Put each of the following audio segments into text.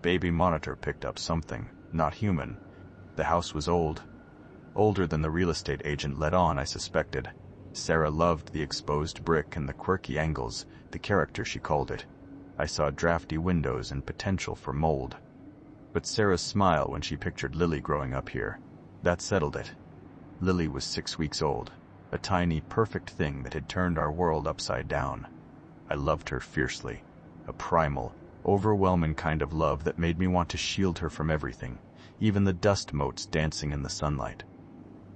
baby monitor picked up something, not human. The house was old. Older than the real estate agent let on, I suspected. Sarah loved the exposed brick and the quirky angles, the character she called it. I saw drafty windows and potential for mold. But Sarah's smile when she pictured Lily growing up here, that settled it. Lily was 6 weeks old, a tiny, perfect thing that had turned our world upside down. I loved her fiercely, a primal, overwhelming kind of love that made me want to shield her from everything, even the dust motes dancing in the sunlight.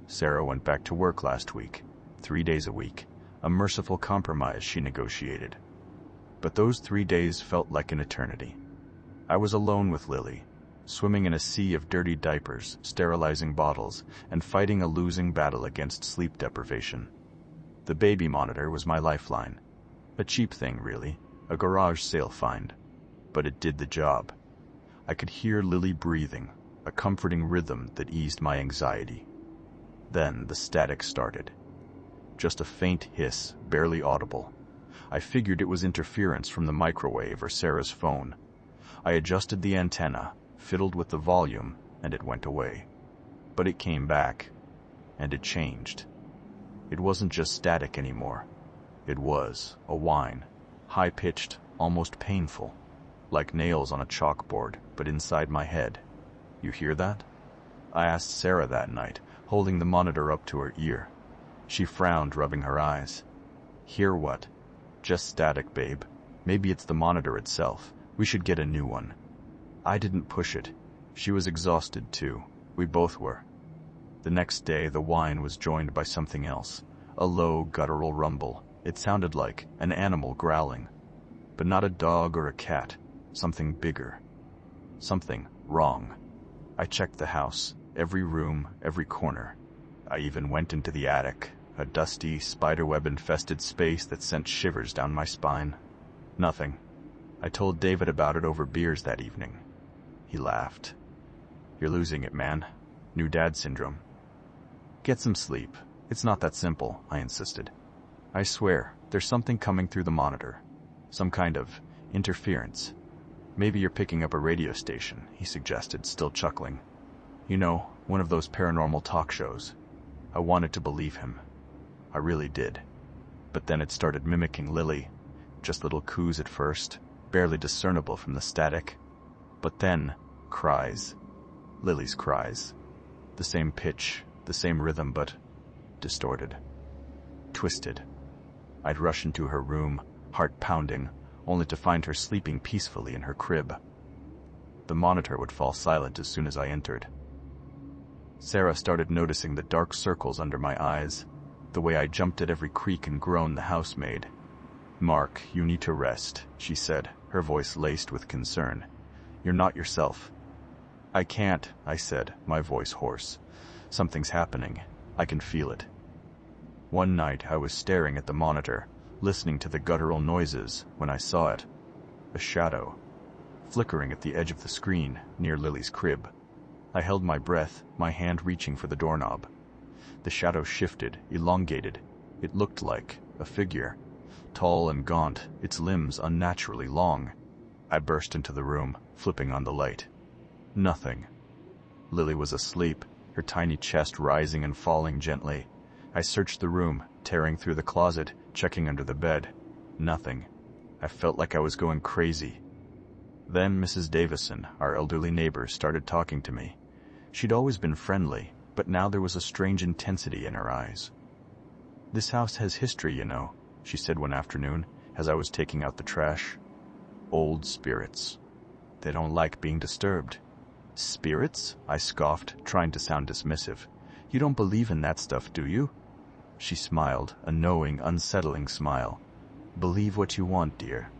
Sarah went back to work last week, 3 days a week, a merciful compromise she negotiated. But those 3 days felt like an eternity. I was alone with Lily, swimming in a sea of dirty diapers, sterilizing bottles, and fighting a losing battle against sleep deprivation. The baby monitor was my lifeline. A cheap thing, really, a garage sale find. But it did the job. I could hear Lily breathing, a comforting rhythm that eased my anxiety. Then the static started. Just a faint hiss, barely audible. I figured it was interference from the microwave or Sarah's phone. I adjusted the antenna, fiddled with the volume, and it went away. But it came back, and it changed. It wasn't just static anymore. It was a whine, high-pitched, almost painful, like nails on a chalkboard, but inside my head. You hear that? I asked Sarah that night, holding the monitor up to her ear. She frowned, rubbing her eyes. Hear what? Just static, babe. Maybe it's the monitor itself. We should get a new one. I didn't push it. She was exhausted too. We both were. The next day, the whine was joined by something else, a low, guttural rumble. It sounded like an animal growling, but not a dog or a cat, something bigger. Something wrong. I checked the house, every room, every corner. I even went into the attic, a dusty, spiderweb-infested space that sent shivers down my spine. Nothing. I told David about it over beers that evening. He laughed. You're losing it, man. New dad syndrome. Get some sleep. It's not that simple, I insisted. I swear, there's something coming through the monitor. Some kind of interference. Maybe you're picking up a radio station, he suggested, still chuckling. You know, one of those paranormal talk shows. I wanted to believe him. I really did. But then it started mimicking Lily. Just little coos at first, barely discernible from the static. But then, cries. Lily's cries. The same pitch, the same rhythm, but distorted. Twisted. I'd rush into her room, heart pounding, only to find her sleeping peacefully in her crib. The monitor would fall silent as soon as I entered. Sarah started noticing the dark circles under my eyes, the way I jumped at every creak and groan the house made. Mark, you need to rest, she said, her voice laced with concern. You're not yourself. I can't, I said, my voice hoarse. Something's happening. I can feel it. One night I was staring at the monitor, listening to the guttural noises, when I saw it. A shadow, flickering at the edge of the screen, near Lily's crib. I held my breath, my hand reaching for the doorknob. The shadow shifted, elongated. It looked like a figure, tall and gaunt, its limbs unnaturally long. I burst into the room, flipping on the light. Nothing. Lily was asleep, her tiny chest rising and falling gently. I searched the room, tearing through the closet, checking under the bed. Nothing. I felt like I was going crazy. Then Mrs. Davison, our elderly neighbor, started talking to me. She'd always been friendly, but now there was a strange intensity in her eyes. This house has history, you know, she said one afternoon, as I was taking out the trash. Old spirits. They don't like being disturbed. Spirits? I scoffed, trying to sound dismissive. You don't believe in that stuff, do you? She smiled, a knowing, unsettling smile. Believe what you want, dear.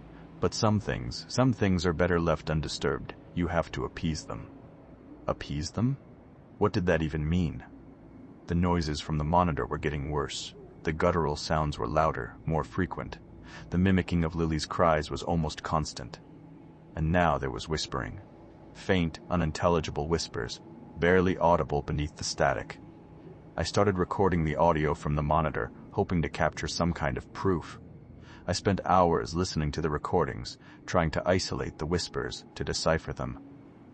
But some things are better left undisturbed. You have to appease them. Appease them? What did that even mean? The noises from the monitor were getting worse. The guttural sounds were louder, more frequent. The mimicking of Lily's cries was almost constant. And now there was whispering. Faint, unintelligible whispers, barely audible beneath the static. I started recording the audio from the monitor, hoping to capture some kind of proof. I spent hours listening to the recordings, trying to isolate the whispers, to decipher them.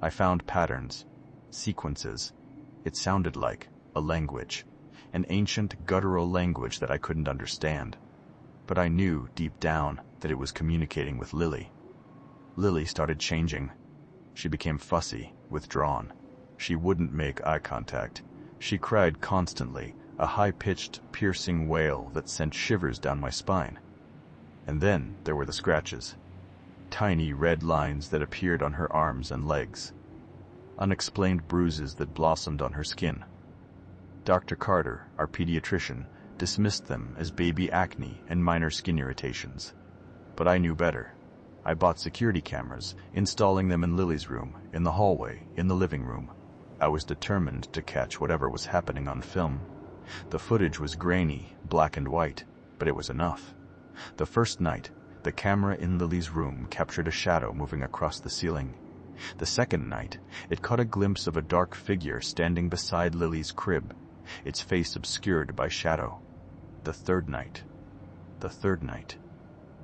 I found patterns, sequences. It sounded like a language, an ancient guttural language that I couldn't understand. But I knew deep down that it was communicating with Lily. Lily started changing. She became fussy, withdrawn. She wouldn't make eye contact. She cried constantly, a high-pitched, piercing wail that sent shivers down my spine. And then there were the scratches. Tiny red lines that appeared on her arms and legs. Unexplained bruises that blossomed on her skin. Dr. Carter, our pediatrician, dismissed them as baby acne and minor skin irritations. But I knew better. I bought security cameras, installing them in Lily's room, in the hallway, in the living room. I was determined to catch whatever was happening on film. The footage was grainy, black and white, but it was enough. The first night, the camera in Lily's room captured a shadow moving across the ceiling. The second night, it caught a glimpse of a dark figure standing beside Lily's crib, its face obscured by shadow. The third night,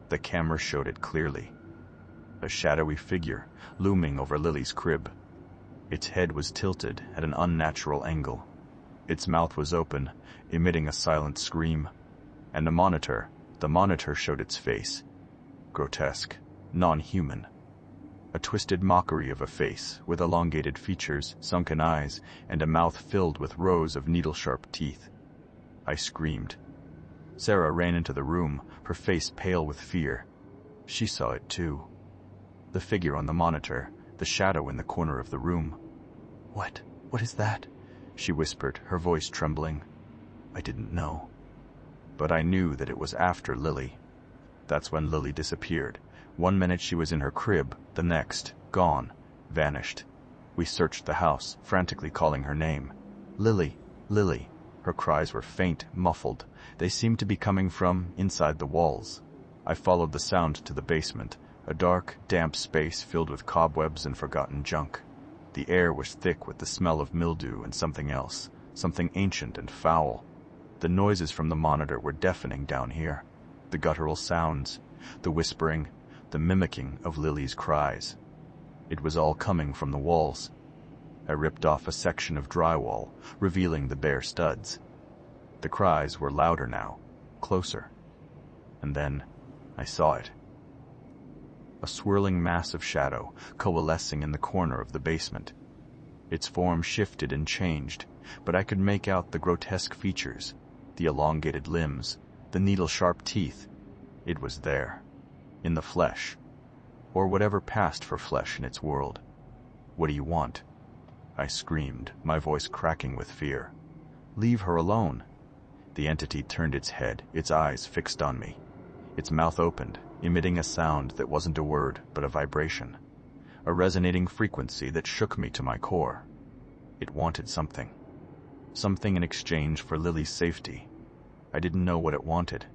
the camera showed it clearly. A shadowy figure looming over Lily's crib. Its head was tilted at an unnatural angle. Its mouth was open, emitting a silent scream. And the monitor showed its face. Grotesque, non-human. A twisted mockery of a face with elongated features, sunken eyes, and a mouth filled with rows of needle-sharp teeth. I screamed. Sarah ran into the room, her face pale with fear. She saw it too. The figure on the monitor, the shadow in the corner of the room. What is that?" she whispered, her voice trembling. I didn't know. But I knew that it was after Lily. That's when Lily disappeared. 1 minute she was in her crib, the next, gone, vanished. We searched the house, frantically calling her name. Lily, Lily. Her cries were faint, muffled. They seemed to be coming from inside the walls. I followed the sound to the basement, a dark, damp space filled with cobwebs and forgotten junk. The air was thick with the smell of mildew and something else, something ancient and foul. The noises from the monitor were deafening down here. The guttural sounds, the whispering, the mimicking of Lily's cries. It was all coming from the walls. I ripped off a section of drywall, revealing the bare studs. The cries were louder now, closer. And then I saw it. A swirling mass of shadow coalescing in the corner of the basement. Its form shifted and changed, but I could make out the grotesque features, the elongated limbs, the needle-sharp teeth. It was there, in the flesh, or whatever passed for flesh in its world. "What do you want?" I screamed, my voice cracking with fear. "Leave her alone." The entity turned its head, its eyes fixed on me. Its mouth opened, emitting a sound that wasn't a word, but a vibration. A resonating frequency that shook me to my core. It wanted something. Something in exchange for Lily's safety. I didn't know what it wanted,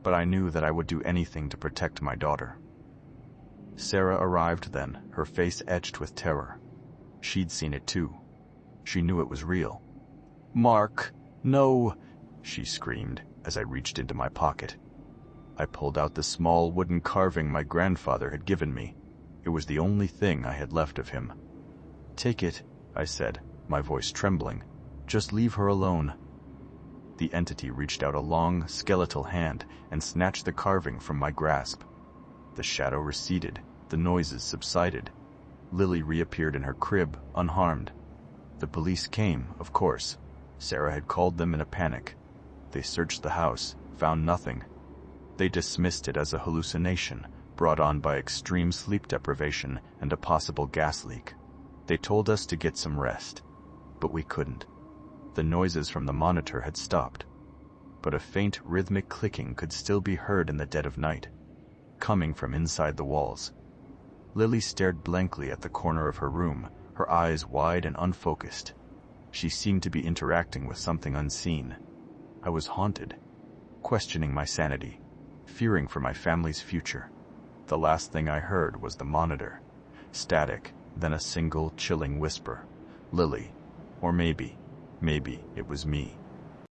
but I knew that I would do anything to protect my daughter. Sarah arrived then, her face etched with terror. She'd seen it too. She knew it was real. "Mark, no!" she screamed as I reached into my pocket. I pulled out the small wooden carving my grandfather had given me. It was the only thing I had left of him. "Take it," I said, my voice trembling. "Just leave her alone." The entity reached out a long, skeletal hand and snatched the carving from my grasp. The shadow receded, the noises subsided. Lily reappeared in her crib, unharmed. The police came, of course. Sarah had called them in a panic. They searched the house, found nothing. They dismissed it as a hallucination, brought on by extreme sleep deprivation and a possible gas leak. They told us to get some rest, but we couldn't. The noises from the monitor had stopped, but a faint rhythmic clicking could still be heard in the dead of night, coming from inside the walls. Lily stared blankly at the corner of her room, her eyes wide and unfocused. She seemed to be interacting with something unseen. I was haunted, questioning my sanity, fearing for my family's future. The last thing I heard was the monitor. Static, then a single chilling whisper. Lily. Or maybe it was me.